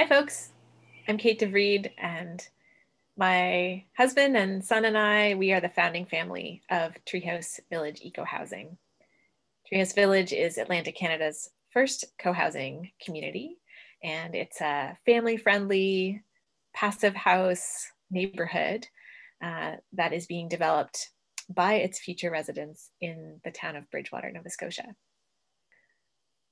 Hi, folks. I'm Cate DeVried, and my husband and son and I, we are the founding family of Treehouse Village Ecohousing. Treehouse Village is Atlantic Canada's first co-housing community, and it's a family-friendly, passive house neighborhood that is being developed by its future residents in the town of Bridgewater, Nova Scotia.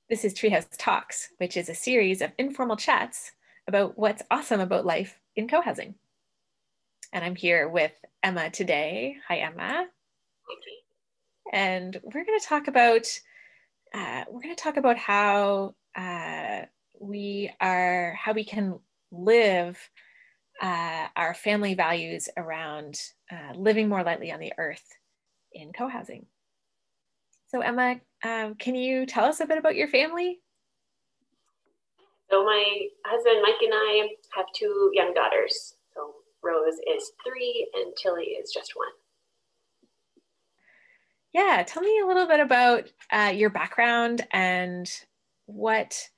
This is Treehouse Talks, which is a series of informal chats about what's awesome about life in co-housing. And I'm here with Emma today. Hi, Emma. And we're going to talk about how we can live our family values around living more lightly on the earth in co-housing. So Emma, can you tell us a bit about your family? So my husband, Mike, and I have two young daughters. So Rose is 3 and Tilly is just 1. Yeah, tell me a little bit about your background and what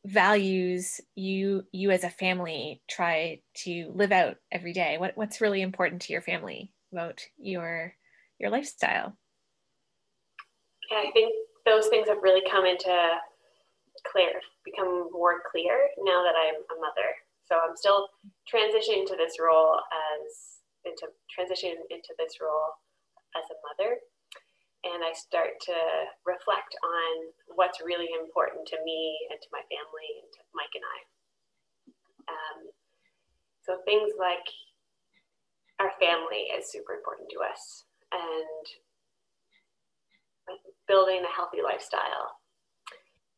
values you as a family try to live out every day. What's really important to your family about your lifestyle? Yeah, I think those things have really become more clear now that I'm a mother. So I'm still transitioning into this role as a mother, and I start to reflect on what's really important to me and to my family and to Mike and I. So things like our family is super important to us, and building a healthy lifestyle.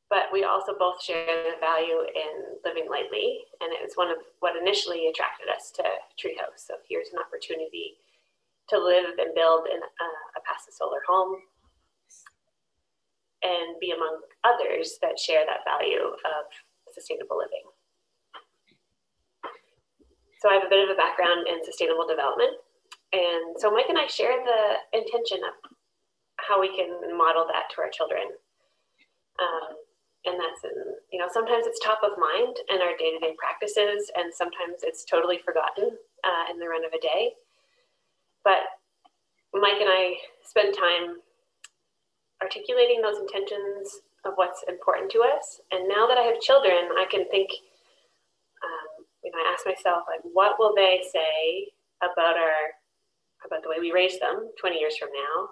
But we also both share the value in living lightly, and it was one of what initially attracted us to Treehouse. So here's an opportunity to live and build in a passive solar home and be among others that share that value of sustainable living. So I have a bit of a background in sustainable development. And so Mike and I share the intention of how we can model that to our children. And that's sometimes it's top of mind in our day-to-day practices, and sometimes it's totally forgotten in the run of a day. But Mike and I spend time articulating those intentions of what's important to us. And now that I have children, I can think, I ask myself, like, what will they say about the way we raise them 20 years from now?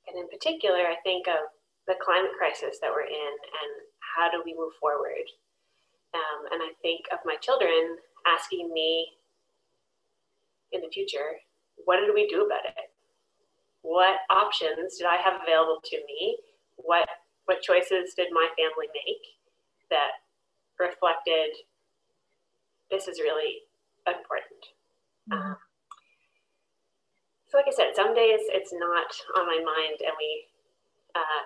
And in particular, I think of the climate crisis that we're in and how do we move forward? And I think of my children asking me in the future, what did we do about it? What options did I have available to me? What choices did my family make that reflected this is really important? Mm-hmm. So like I said, some days it's not on my mind, and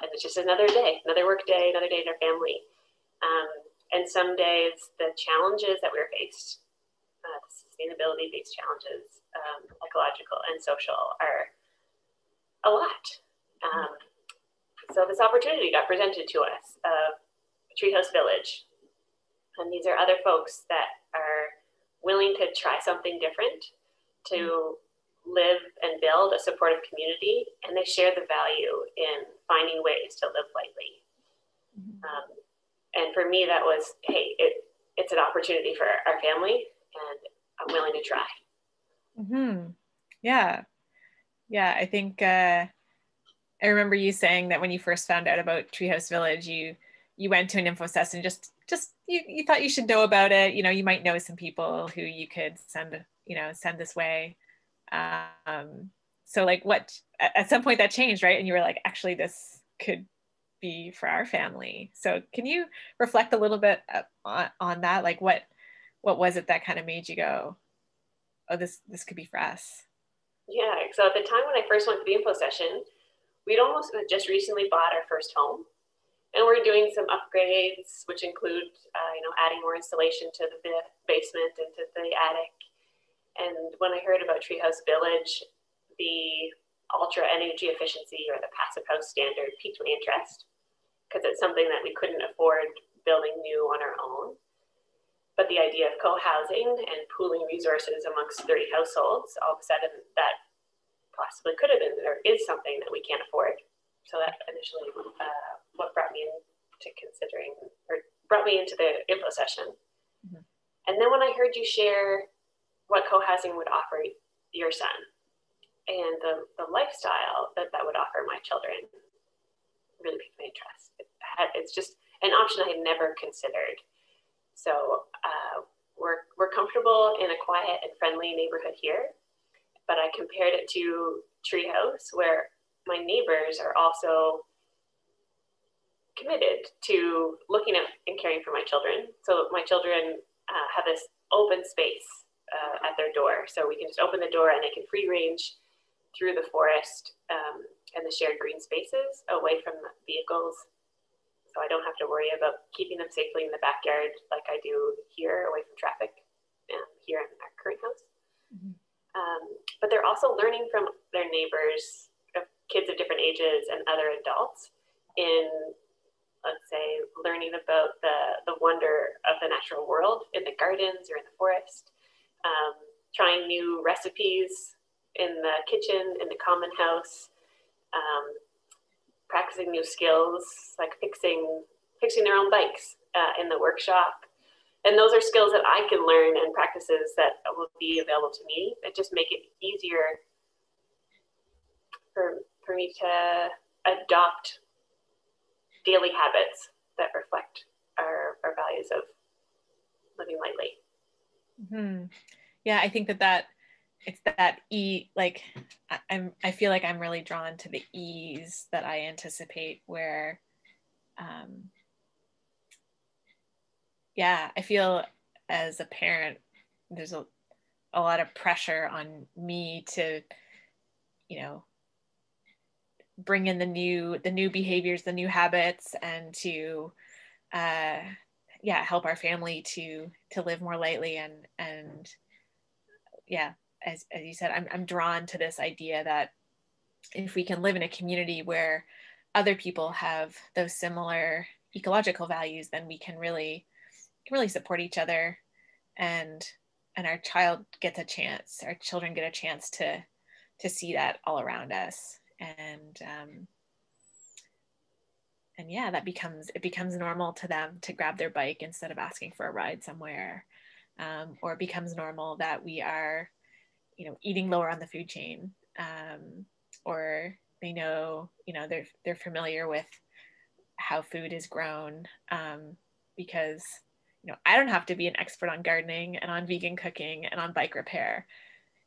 and it's just another day, another work day, another day in our family. And some days the challenges that we're faced, the sustainability-based challenges, ecological and social, are a lot. So this opportunity got presented to us, Treehouse Village. And these are other folks that are willing to try something different, to live and build a supportive community, and they share the value in finding ways to live lightly. And for me, that was, hey, it's an opportunity for our family, and I'm willing to try. Mm-hmm. Yeah. I think I remember you saying that when you first found out about Treehouse Village, you went to an info session and just you thought you should know about it. You might know some people who you could send this way. So like at some point that changed, right? And you were like, actually, this could be for our family. So can you reflect a little bit on that? Like what was it that kind of made you go, oh, this could be for us? Yeah, so at the time when I first went to the info session, we'd almost just recently bought our first home, and we're doing some upgrades, which include adding more insulation to the basement and to the attic. And when I heard about Treehouse Village, the ultra energy efficiency or the passive house standard piqued my interest, because it's something that we couldn't afford building new on our own. But the idea of co-housing and pooling resources amongst 30 households, all of a sudden that possibly could have been or is something that we can't afford. So that initially what brought me into considering, or brought me into the info session. Mm-hmm. And then when I heard you share what co-housing would offer your son and the lifestyle that would offer my children, really piqued my interest. It's just an option I had never considered. So we're comfortable in a quiet and friendly neighborhood here, but I compared it to Treehouse, where my neighbors are also committed to looking at and caring for my children. So my children have this open space at their door. So we can just open the door and they can free range through the forest and the shared green spaces away from the vehicles. So I don't have to worry about keeping them safely in the backyard like I do here, away from traffic, here in our current house. Mm-hmm. But they're also learning from their neighbors, kids of different ages and other adults, in, let's say, learning about the wonder of the natural world in the gardens or in the forest, trying new recipes in the kitchen, in the common house, practicing new skills like fixing their own bikes in the workshop. And those are skills that I can learn and practices that will be available to me that just make it easier for me to adopt daily habits that reflect our values of living lightly. Mm-hmm. Yeah, I think that it's that like I feel like I'm really drawn to the ease that I anticipate, where I feel as a parent there's a lot of pressure on me to, bring in the new behaviors, the new habits, and to help our family to live more lightly, and as you said, I'm drawn to this idea that if we can live in a community where other people have those similar ecological values, then we can really support each other, and our children get a chance to see that all around us, and that becomes normal to them to grab their bike instead of asking for a ride somewhere, or it becomes normal that we are eating lower on the food chain, or they know they're familiar with how food is grown, because I don't have to be an expert on gardening and on vegan cooking and on bike repair.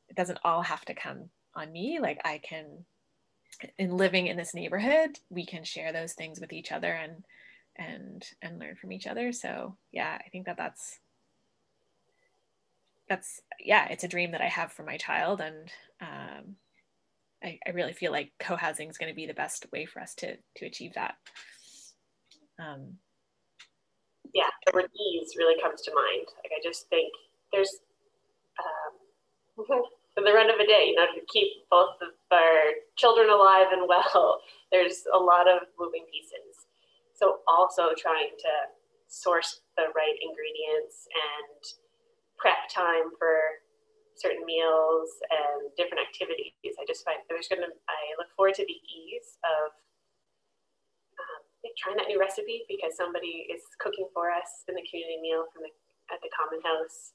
It doesn't all have to come on me. Like, I can, in living in this neighborhood, we can share those things with each other and learn from each other. So I think that's it's a dream that I have for my child, and I really feel like co-housing is going to be the best way for us to achieve that. The word ease really comes to mind. Like, I just think there's for the run of a day, to keep both of our children alive and well, there's a lot of moving pieces. So also trying to source the right ingredients and prep time for certain meals and different activities. I just find I look forward to the ease of trying that new recipe because somebody is cooking for us in the community meal at the common house.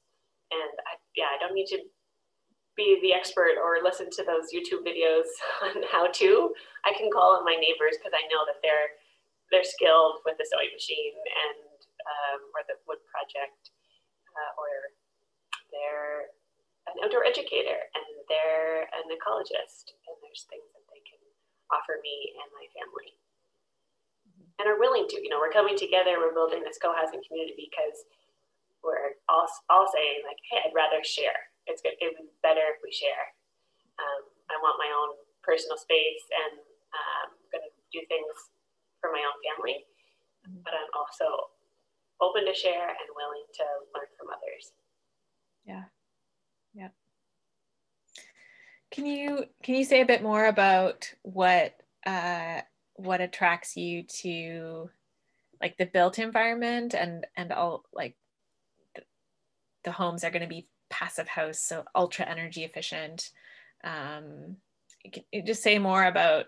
And I don't need to be the expert or listen to those YouTube videos on how to. I can call on my neighbors because I know that they're skilled with the sewing machine and or the wood project, or they're an outdoor educator and they're an ecologist, and there's things that they can offer me and my family. And are willing to, we're coming together, we're building this co-housing community because we're all saying, like, hey, I'd rather share. It would be better if we share. I want my own personal space, and I'm going to do things for my own family, but I'm also open to share and willing to learn from others. Yeah. Can you say a bit more about what attracts you to like the built environment and all, like the homes are going to be passive house, so ultra energy efficient. You just say more about,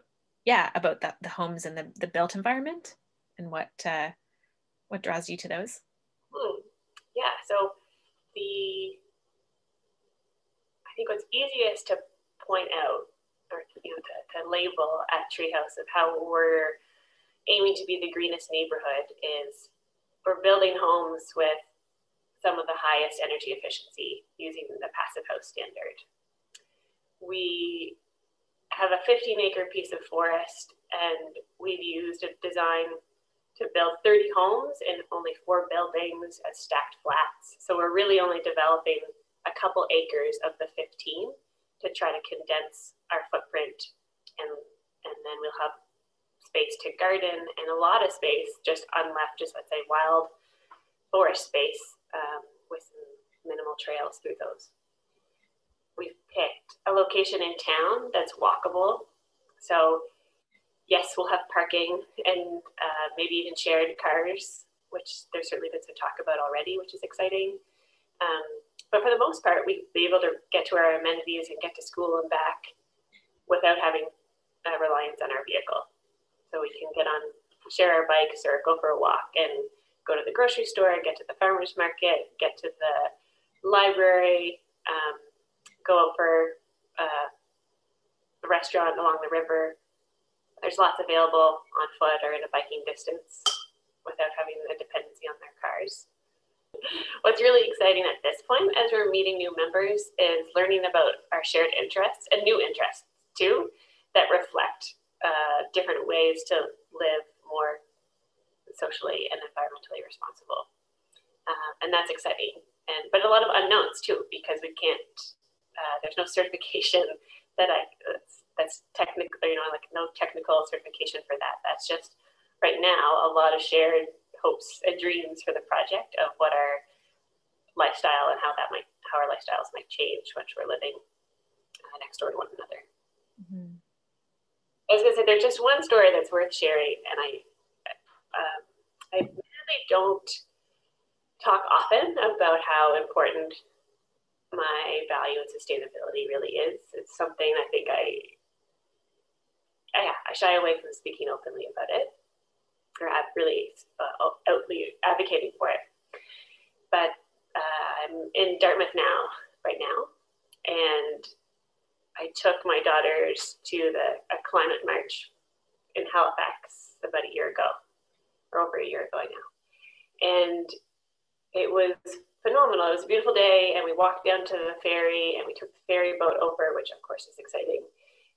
about the homes and the built environment and what draws you to those? Yeah, so I think what's easiest to point out, or to label at Treehouse of how we're aiming to be the greenest neighborhood is we're building homes with some of the highest energy efficiency using the passive house standard. We have a 15-acre piece of forest, and we've used a design to build 30 homes in only 4 buildings as stacked flats. So we're really only developing a couple acres of the 15 to try to condense our footprint, and then we'll have space to garden and a lot of space just unleft, just let's say wild forest space with some minimal trails through those. We've picked a location in town that's walkable. So yes, we'll have parking and maybe even shared cars, which there's certainly been some talk about already, which is exciting. But for the most part, we'd be able to get to our amenities and get to school and back without having a reliance on our vehicle. So we can share our bikes or go for a walk and go to the grocery store, get to the farmer's market, get to the library, go out for a restaurant along the river. There's lots available on foot or in a biking distance without having the dependency on their cars. What's really exciting at this point as we're meeting new members is learning about our shared interests and new interests too that reflect different ways to live more socially and environmentally responsible. And that's exciting. But a lot of unknowns too, because we can't, there's no certification that's technically, like no technical certification for that. That's just right now a lot of shared hopes and dreams for the project of what our lifestyle and how our lifestyles might change once we're living next door to one another. Mm-hmm. I was gonna say there's just one story that's worth sharing, and I really don't talk often about how important my value in sustainability really is. It's something I think I shy away from speaking openly about it, or really outly advocating for it. But I'm in Dartmouth right now, and I took my daughters to a climate march in Halifax about a year ago, or over a year ago now. And it was phenomenal. It was a beautiful day, and we walked down to the ferry, and we took the ferry boat over, which of course is exciting.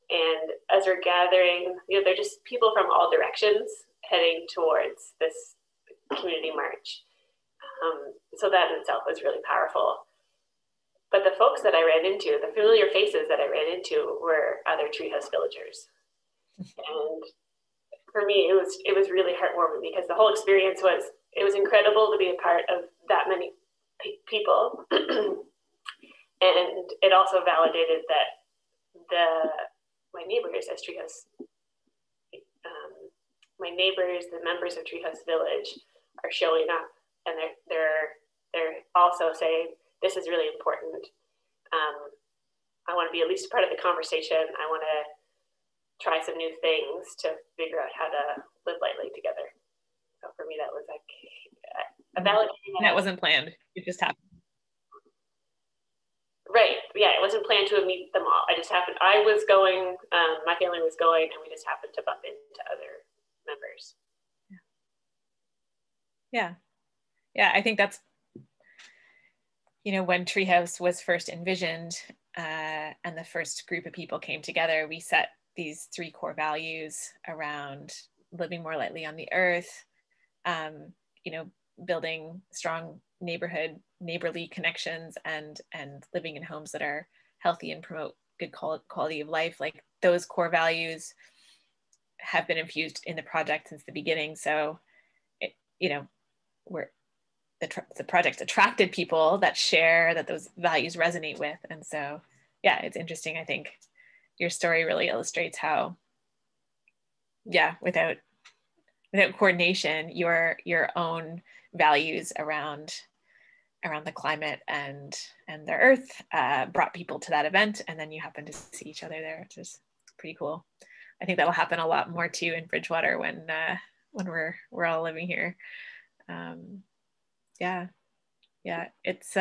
And as we're gathering, they're just people from all directions heading towards this community march. So that in itself was really powerful. But the folks that I ran into, the familiar faces that I ran into, were other Treehouse villagers. And for me, it was really heartwarming because the whole experience was incredible to be a part of that many people. And it also validated that my neighbors as Treehouse, my neighbors, the members of Treehouse Village, are showing up, and they're also saying, this is really important. I want to be at least a part of the conversation. I want to try some new things to figure out how to live lightly together. So for me, that was like a validating. That wasn't planned. It just happened. Right. Yeah, it wasn't planned to meet them all. I was going, my family was going, and we just happened to bump into other members. Yeah. Yeah, I think that's, when Treehouse was first envisioned and the first group of people came together, we set these 3 core values around living more lightly on the earth, building strong neighborly connections, and living in homes that are healthy and promote good quality of life. Like those core values have been infused in the project since the beginning. So, the project attracted people that share that those values resonate with. And so, yeah, it's interesting. I think your story really illustrates how, without without coordination, your own values around the climate and the earth brought people to that event, and then you happen to see each other there, which is pretty cool. I think that'll happen a lot more too in Bridgewater when we're all living here. Yeah, it's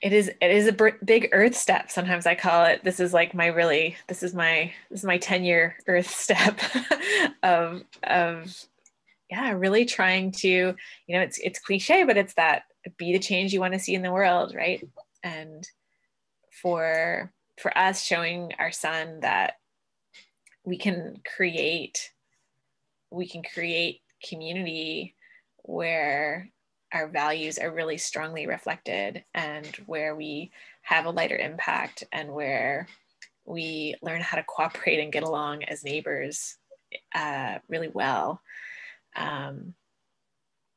it is a big earth step. Sometimes I call it, this is like my 10-year earth step of yeah, really trying to, you know, it's cliche, but it's that be the change you want to see in the world, right? And for us, showing our son that we can create community where our values are really strongly reflected, and where we have a lighter impact, and where we learn how to cooperate and get along as neighbors really well.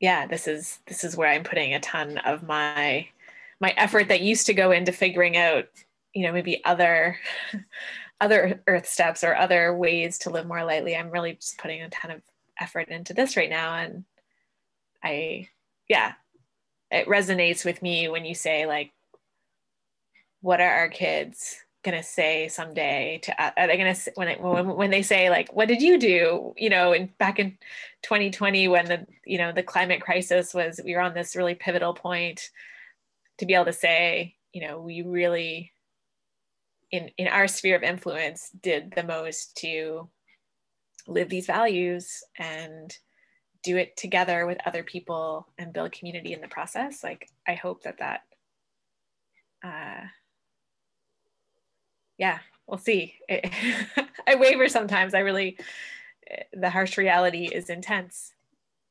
Yeah, this is where I'm putting a ton of my effort that used to go into figuring out, you know, maybe other earth steps or other ways to live more lightly. I'm really just putting a ton of effort into this right now. And it resonates with me when you say, like, what are our kids gonna say someday to are they gonna when they say, like, what did you do, you know, back in 2020 when the climate crisis was, we were on this really pivotal point, to be able to say, you know, we really in our sphere of influence did the most to live these values and do it together with other people and build community in the process. Like, I hope that yeah, we'll see. I waver sometimes. The harsh reality is intense.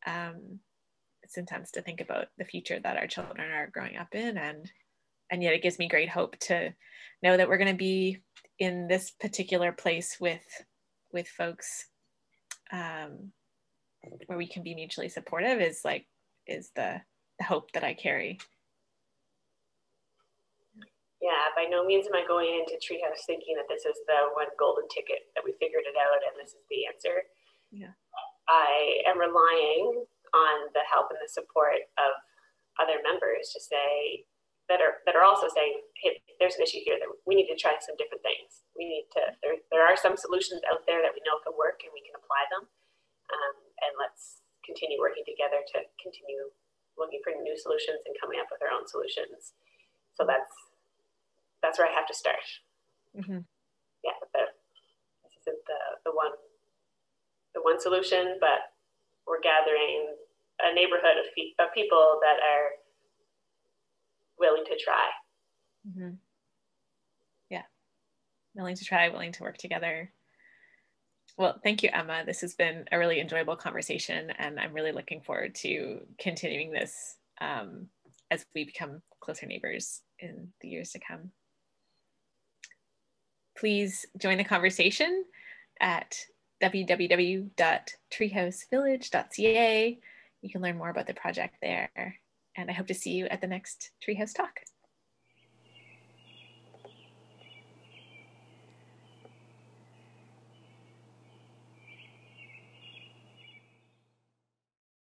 It's intense to think about the future that our children are growing up in, and yet it gives me great hope to know that we're going to be in this particular place with folks where we can be mutually supportive is the hope that I carry. Yeah, by no means am I going into Treehouse thinking that this is the one golden ticket, that we figured it out and this is the answer. Yeah. I am relying on the help and the support of other members to say, that are also saying, hey, there's an issue here that we need to try some different things. We need to, there are some solutions out there that we know can work and we can apply them. And let's continue working together to continue looking for new solutions and coming up with our own solutions. So that's where I have to start. Mm-hmm. Yeah, this isn't the one solution, but we're gathering a neighborhood of people that are willing to try. Mm-hmm. Yeah, willing to try, willing to work together. Well, thank you, Emma. This has been a really enjoyable conversation, and I'm really looking forward to continuing this as we become closer neighbors in the years to come. Please join the conversation at www.treehousevillage.ca. You can learn more about the project there, and I hope to see you at the next Treehouse Talk.